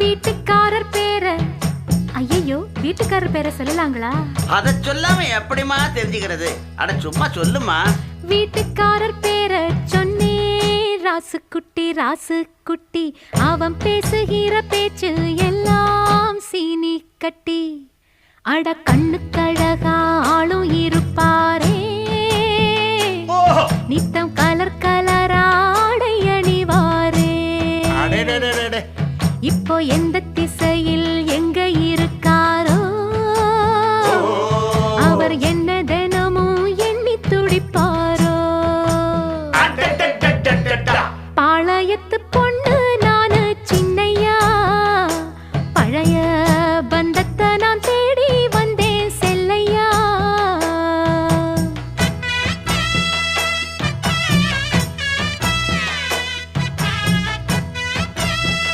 வீட்டுக்காரர் பேரை ஐயோ வீட்டுக்காரர் பேரை சொல்லலாங்களா? அத சொல்லாம எப்படிமா தெரிஞ்சுக்கிறது? அட சும்மா சொல்லுமா. வீட்டுக்காரர் பேரை சொன்னே ராசுக்குட்டி ராசுக்குட்டி, அவன் பேசுகிற பேச்சு எல்லாம் சீனி கட்டி. அட கண்ணுக்கழகா ஆளும் இருப்பாரே, நித்தம் கலர் கலராடை அணிவாரே. இப்போ எந்த திசையில்